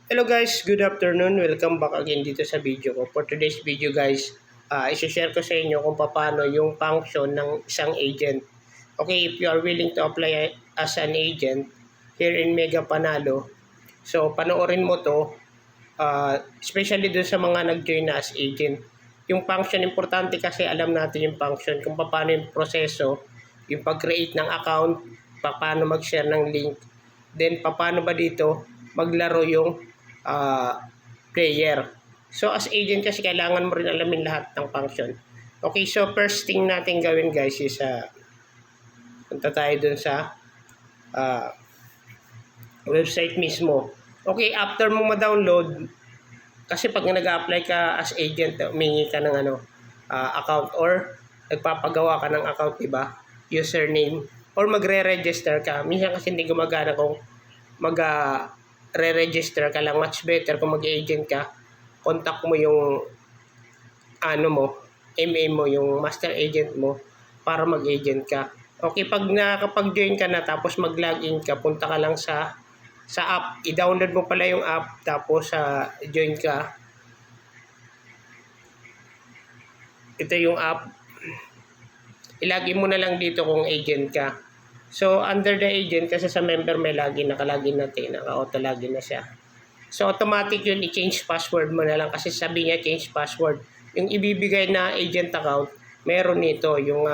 Hello guys, good afternoon. Welcome back again dito sa video ko. For today's video guys, isi-share ko sa inyo kung paano yung function ng isang agent. Okay, if you are willing to apply as an agent here in Mega Panalo, so panoorin mo to, especially dun sa mga nag-join na as agent. Yung function, importante kasi alam natin yung function, kung paano yung proseso, yung pag-create ng account, paano mag-share ng link, then paano ba dito maglaro yung player. So as agent kasi kailangan mo rin alamin lahat ng function. Okay, so first thing natin gawin guys is punta tayo dun sa website mismo. Okay, after mo ma-download, kasi pag nag-apply ka as agent, humingi ka ng account or nagpapagawa ka ng account, diba? Username or magre-register ka. Minsan kasi hindi gumagana kung re-register ka lang. Much better kung mag-agent ka, contact mo yung MA mo, yung master agent mo para mag-agent ka. Okay, pag nakapag-join ka na tapos mag-login ka, punta ka lang sa app. I-download mo pala yung app tapos join ka. Ito yung app. Ilagin mo na lang dito kung agent ka. So, under the agent, kasi sa member may login, nakalagin natin, naka-auto login na siya. So, automatic yun, i-change password mo na lang kasi sabi niya change password. Yung ibibigay na agent account, meron nito, yung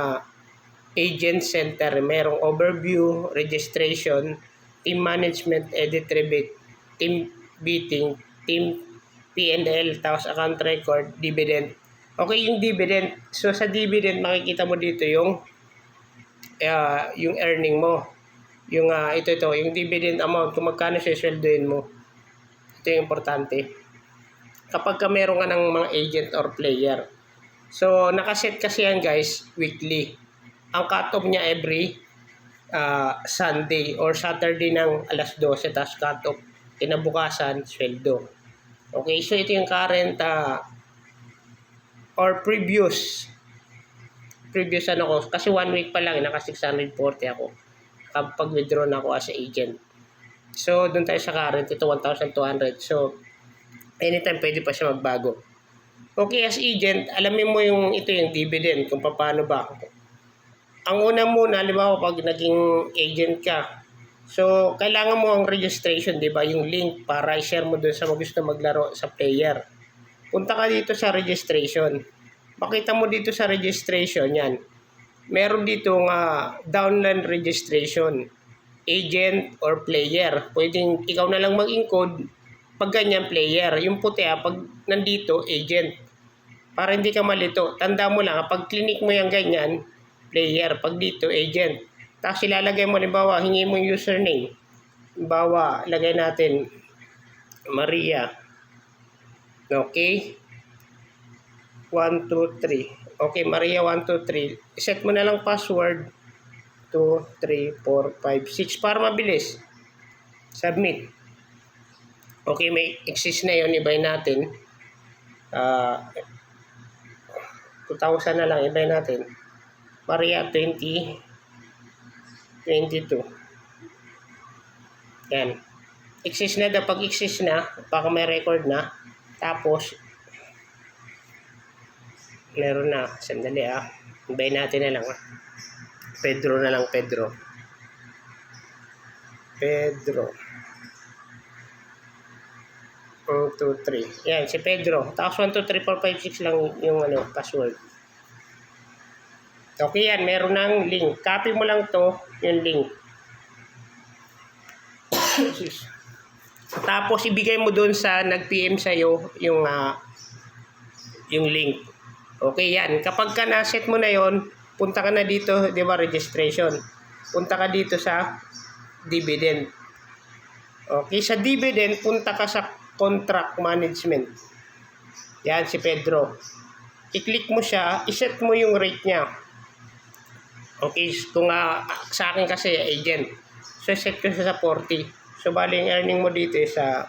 agent center, merong overview, registration, team management, edit rebate, team beating, team P&L, tapos account record, dividend. Okay, yung dividend. So, sa dividend, makikita mo dito yung earning mo. Yung yung dividend amount, kung magkano sisweldoin mo. Ito yung importante. Kapag ka meron ka ng mga agent or player. So, nakaset kasi yan guys, weekly. Ang cut-off niya every Sunday or Saturday ng alas 12, tapos cut-off kinabukasan, sweldo. Okay, so ito yung current or previous ko, kasi 1 week pa lang, naka 640 ako kapag withdraw na ako as agent. So, doon tayo sa current, ito 1,200. So, anytime pwede pa siya magbago. Okay, as agent, alamin mo ito yung dividend, kung paano ba. Ang una muna, halimbawa pag naging agent ka, so, kailangan mo ang registration, di ba? Yung link para i-share mo doon sa gusto maglaro sa player. Punta ka dito sa registration. Makita mo dito sa registration yan. Meron dito downline registration, agent or player. Pwedeng ikaw na lang mag-encode pag ganyan player. Yung puti pag nandito agent. Para hindi ka malito. Tanda mo lang, pag clinic mo yung ganyan, player. Pag dito agent. Tapos ilalagay mo, halimbawa, hingi mo yung username. Halimbawa, lagay natin Maria. Okay? 1, 2, 3. Okay, Maria 1, 2, 3. Set mo na lang password 2, 3, 4, 5, 6 para mabilis. Submit. Okay, may exist na yun. Ibay natin. 2,000 na lang. Ibay natin. Maria 20, 22. Yan. Exist na. Pag exist na, baka may record na. Tapos, meron na. Sandali Ibay natin na lang Pedro na lang, Pedro. 1, 2, 3. Yan, si Pedro. Tapos 1, 2, 3, 4, 5, 6 lang yung password. Okay yan, meron ng link. Copy mo lang to, yung link. Tapos ibigay mo doon sa nag-PM sa'yo yung link. Okay yan. Kapag ka na-set mo na yon, punta ka na dito, di ba, registration. Punta ka dito sa dividend. Okay, sa dividend, punta ka sa contract management. Yan, si Pedro. I-click mo siya, iset mo yung rate niya. Okay, kung sa akin kasi agent. So, set ko siya sa 40. So, bali yung earning mo dito sa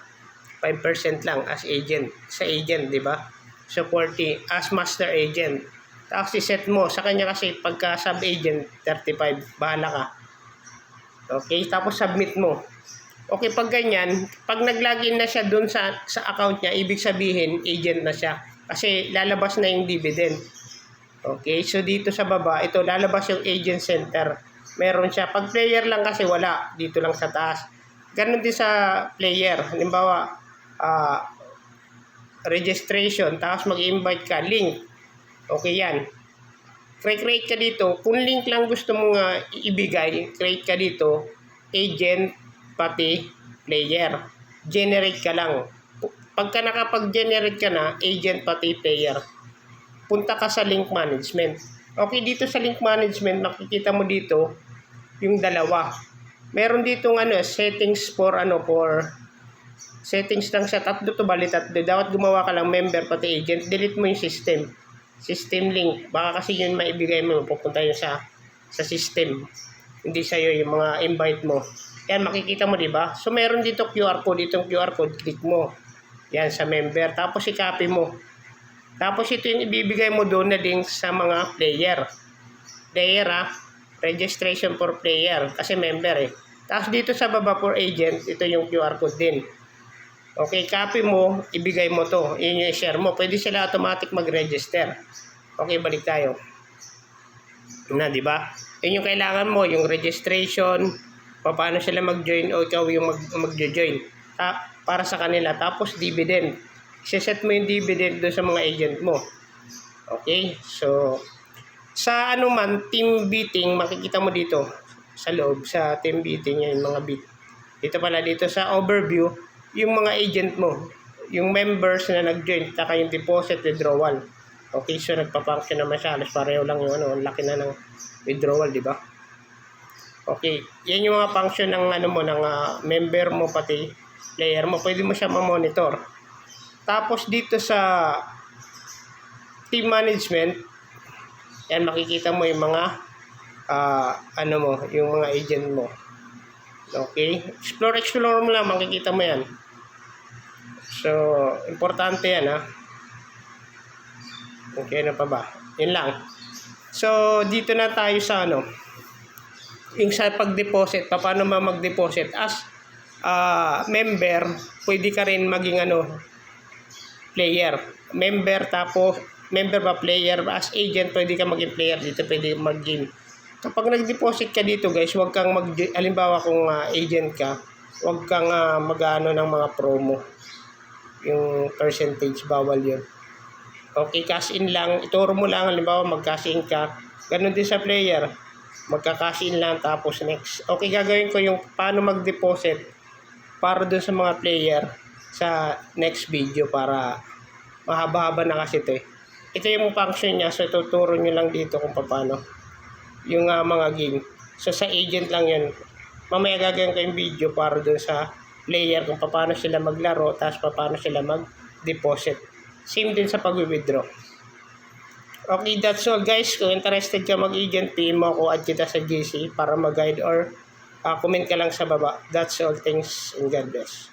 5% lang as agent. Sa agent, di ba? So, 40 as master agent. Tapos i-set mo. Sa kanya kasi pagka sub-agent, 35. Bahala ka. Okay? Tapos submit mo. Okay, pag ganyan, pag nag-login na siya dun sa account niya, ibig sabihin, agent na siya. Kasi lalabas na yung dividend. Okay, so dito sa baba, ito lalabas yung agent center. Meron siya. Pag player lang kasi wala, dito lang sa taas. Ganon din sa player. Halimbawa, registration, tapos mag-invite ka, link. Okay yan. Create ka dito. Kung link lang gusto mong ibigay, create ka dito, agent, pati player. Generate ka lang. Pagka nakapag-generate ka na, agent, pati player, punta ka sa link management. Okay, dito sa link management, makikita mo dito yung dalawa. Meron ditong settings for settings lang siya, tatlo to bali tatlo. Dapat gumawa ka lang member pati agent. Delete mo yung system link. Baka kasi yun maibigay mo, pupunta yun sa system. Hindi sa'yo yung mga invite mo. Yan, makikita mo, di ba? So, meron dito QR code. Itong QR code, click mo. Yan, sa member. Tapos, i-copy mo. Tapos, ito yung ibibigay mo doon na link sa mga player. Player, registration for player. Kasi member, Tapos, dito sa baba for agent, ito yung QR code din. Okay, copy mo, ibigay mo to. Yun yung share mo. Pwede sila automatic mag-register. Okay, balik tayo. Na, di ba? Yun yung kailangan mo, yung registration, paano sila mag-join o ikaw yung mag-join. Para sa kanila. Tapos, dividend. Siset mo yung dividend doon sa mga agent mo. Okay? So, sa team beating, makikita mo dito sa loob, sa team beating, yung mga beat. Dito pala, dito sa overview, yung mga agent mo, yung members na nag-join, taka yung deposit, withdrawal. Okay, so nagpa-function naman siya. Alas pareho lang yung ang laki na ng withdrawal, di ba? Okay, yan yung mga function ng ng member mo pati player mo. Pwede mo siya ma-monitor. Tapos dito sa team management, yan makikita mo yung mga yung mga agent mo. Okay, explore mo lang, makikita mo yan. So, importante yan, Okay, ano pa ba? Yun lang. So, dito na tayo sa yung sa pag-deposit, paano mag-deposit. As member, pwede ka rin maging player. Member, tapos, member ba player? As agent, pwede ka maging player dito, pwede mag-game. Kapag nag-deposit ka dito, guys, huwag kang halimbawa kung agent ka, huwag kang mag-ano ng mga promo. Yung percentage, bawal yun. Okay, cash in lang. Ituro mo lang, halimbawa mag-cash in ka. Ganun din sa player. Magka-cash in lang, tapos next. Okay, gagawin ko yung paano mag-deposit para dun sa mga player sa next video para mahaba-haba na kasi ito Ito yung function niya, so tuturo nyo lang dito kung paano. Yung mga game. So sa agent lang yan. Mamaya gagawin ko yung video para dun sa player kung paano sila maglaro, tapos paano sila mag-deposit. Same din sa pag-withdraw. Okay, that's all guys. Kung interested ka mag-agent, PM mo ako at kita sa GC para mag-guide or comment ka lang sa baba. That's all. Thanks and God bless.